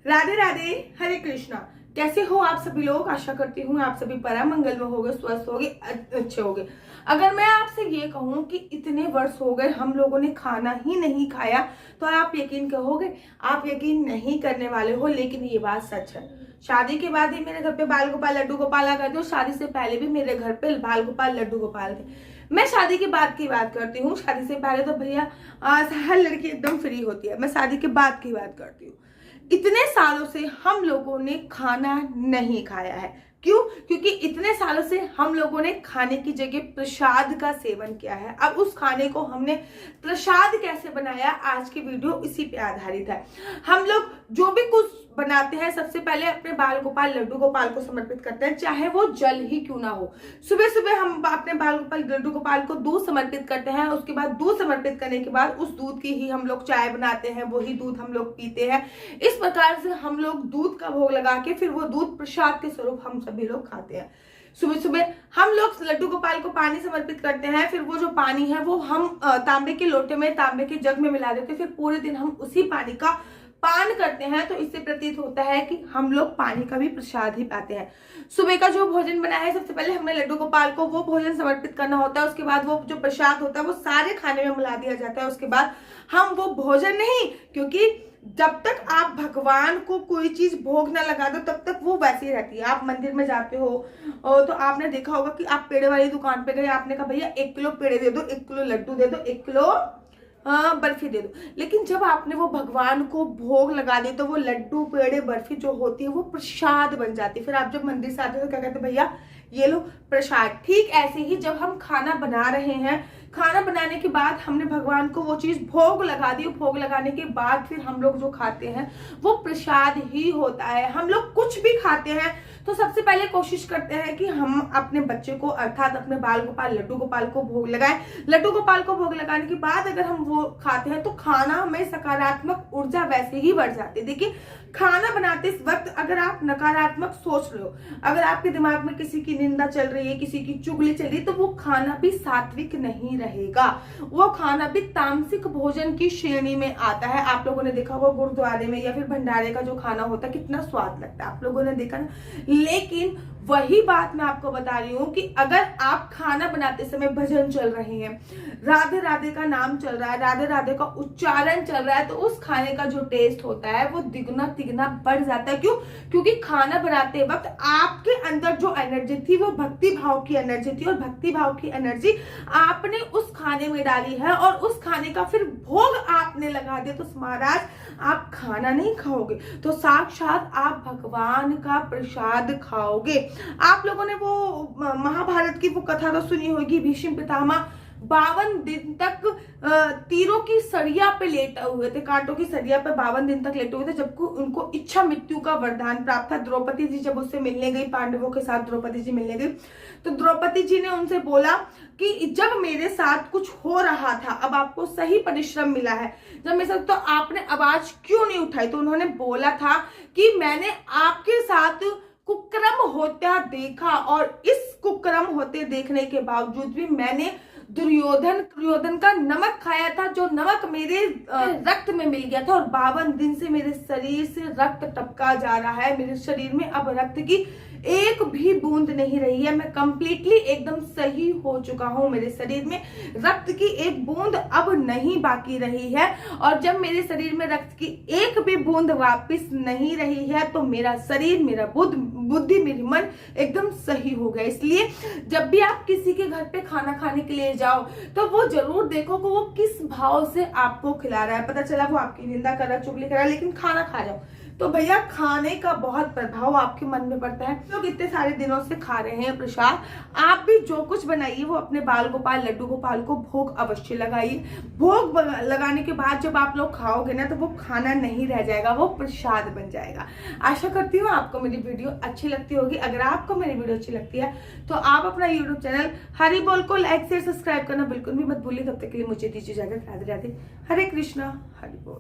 राधे राधे, हरे कृष्णा। कैसे हो आप सभी लोग? आशा करती हूँ आप सभी परम मंगल में होगे, स्वस्थ होगे, अच्छे होगे। अगर मैं आपसे ये कहूँ कि इतने वर्ष हो गए हम लोगों ने खाना ही नहीं खाया, तो आप यकीन कहोगे? आप यकीन नहीं करने वाले हो, लेकिन ये बात सच है। शादी के बाद ही मेरे घर पे बाल गोपाल लड्डू गोपाल आ गए थे। शादी से पहले भी मेरे घर पे बाल गोपाल लड्डू गोपाल थे। मैं शादी के बाद की बात करती हूँ। शादी से पहले तो भैया हर लड़की एकदम फ्री होती है। मैं शादी के बाद की बात करती हूँ। इतने सालों से हम लोगों ने खाना नहीं खाया है। क्यों? क्योंकि इतने सालों से हम लोगों ने खाने की जगह प्रसाद का सेवन किया है। अब उस खाने को हमने प्रसाद कैसे बनाया, आज की वीडियो इसी पे आधारित है। हम लोग जो भी कुछ बनाते हैं, सबसे पहले अपने बाल गोपाल लड्डू गोपाल को समर्पित करते हैं, चाहे वो जल ही क्यों ना हो। सुबह सुबह हम अपने बाल गोपाल लड्डू गोपाल को दूध समर्पित करते हैं। उसके बाद दूध समर्पित करने के बाद उस दूध की ही हम लोग चाय बनाते हैं, वही दूध हम लोग पीते हैं। इस प्रकार से हम लोग दूध का भोग लगा के फिर वो दूध प्रसाद के स्वरूप हम सभी लोग खाते हैं। सुबह सुबह हम लोग लड्डू गोपाल को पानी समर्पित करते हैं। फिर वो जो पानी है वो हम तांबे के लोटे में, तांबे के जग में मिला देते हैं। फिर पूरे दिन हम उसी पानी का पान करते हैं। तो इससे प्रतीत होता है कि हम लोग पानी का भी प्रसाद ही पाते हैं। सुबह का जो भोजन बना है, सबसे पहले हमने लड्डू गोपाल को वो भोजन समर्पित करना होता है। उसके बाद वो जो प्रसाद होता है वो सारे खाने में मिला दिया जाता है। उसके बाद हम वो भोजन नहीं, क्योंकि जब तक आप भगवान को कोई चीज भोग ना लगा दो तब तक वो वैसी रहती है। आप मंदिर में जाते हो तो आपने देखा होगा कि आप पेड़े वाली दुकान पे गए, आपने कहा भैया 1 किलो पेड़े दे दो, 1 किलो लड्डू दे दो, 1 किलो बर्फी दे दो। लेकिन जब आपने वो भगवान को भोग लगा दी तो वो लड्डू पेड़े बर्फी जो होती है वो प्रसाद बन जाती है। फिर आप जब मंदिर से आते हो तो क्या कहते हैं? भैया ये लो प्रसाद। ठीक ऐसे ही जब हम खाना बना रहे हैं, खाना बनाने के बाद हमने भगवान को वो चीज भोग लगा दी। भोग लगाने के बाद फिर हम लोग जो खाते हैं वो प्रसाद ही होता है। हम लोग कुछ भी खाते हैं तो सबसे पहले कोशिश करते हैं कि हम अपने बच्चे को, अर्थात अपने बाल गोपाल लड्डू गोपाल को भोग लगाएं। लड्डू गोपाल को भोग लगाने के बाद अगर हम वो खाते हैं तो खाना में सकारात्मक ऊर्जा वैसे ही बढ़ जाती है। देखिए, खाना बनाते इस वक्त अगर आप नकारात्मक सोच रहे हो, अगर आपके दिमाग में किसी की निंदा चल रही है, किसी की चुगली चल रही है, तो वो खाना भी सात्विक नहीं रहेगा। वो खाना भी तामसिक भोजन की श्रेणी में आता है। आप लोगों ने देखा होगा गुरुद्वारे में या फिर भंडारे का जो खाना होता है कितना स्वाद लगता है, आप लोगों ने देखा ना। लेकिन वही बात मैं आपको बता रही हूँ कि अगर आप खाना बनाते समय भजन चल रहे हैं, राधे राधे का नाम चल रहा है, राधे राधे का उच्चारण चल रहा है, तो उस खाने का जो टेस्ट होता है वो तिगुना तिगुना बढ़ जाता है। क्यों? क्योंकि खाना बनाते वक्त आपके अंदर जो एनर्जी थी वो भक्ति भाव की एनर्जी थी, और भक्ति भाव की एनर्जी आपने उस खाने में डाली है और उस खाने का फिर भोग आपने लगा दिया। तो महाराज आप खाना नहीं खाओगे तो साक्षात आप भगवान का प्रसाद खाओगे। आप लोगों ने वो महाभारत की वो कथा तो सुनी होगी, भीष्म पितामह 52 दिन तक तीरों की सरिया पे लेटे हुए थे, कांटों की सरिया पे 52 दिन तक लेटे हुए थे, जबकि उनको इच्छा मृत्यु का वरदान प्राप्त था। द्रौपदी जी जब उससे मिलने गई, पांडवों के साथ द्रौपदी जी मिलने गई, तो द्रौपदी जी ने उनसे बोला कि जब मेरे साथ कुछ हो रहा था, अब आपको सही परिश्रम मिला है, जब मेरे साथ, तो आपने आवाज क्यों नहीं उठाई? तो उन्होंने बोला था कि मैंने आपके साथ कुक्रम होता देखा, और इस कुक्रम होते देखने के बावजूद भी मैंने दुर्योधन का नमक खाया था, जो नमक मेरे रक्त में मिल गया था, और 52 दिन से मेरे शरीर से रक्त टपका जा रहा है। मेरे शरीर में अब रक्त की एक भी बूंद नहीं रही है। मैं कंप्लीटली एकदम सही हो चुका हूं। मेरे शरीर में रक्त की एक बूंद अब नहीं बाकी रही है, और जब मेरे शरीर में रक्त की एक भी बूंद वापस नहीं रही है तो मेरा शरीर, मेरा बुद्धि, मेरी मन एकदम सही हो गया। इसलिए जब भी आप किसी के घर पे खाना खाने के लिए जाओ तो वो जरूर देखो कि वो किस भाव से आपको खिला रहा है। पता चला वो आपकी निंदा कर रहा है, चुगली कर रहा है, लेकिन खाना खा रहा हो तो भैया खाने का बहुत प्रभाव आपके मन में पड़ता है। लोग इतने सारे दिनों से खा रहे हैं प्रसाद, आप भी जो कुछ बनाइए वो अपने बाल गोपाल लड्डू गोपाल को भोग अवश्य लगाइए। भोग लगाने के बाद जब आप लोग खाओगे ना तो वो खाना नहीं रह जाएगा, वो प्रसाद बन जाएगा। आशा करती हूँ आपको मेरी वीडियो अच्छी लगती होगी। अगर आपको मेरी वीडियो अच्छी लगती है तो आप अपना यूट्यूब चैनल हरि बोल को लाइक शेयर सब्सक्राइब करना बिल्कुल भी मत भूलिए। तब तक के लिए मुझे दीजिए इजाजत। राधे राधे, हरे कृष्णा, हरि बोल।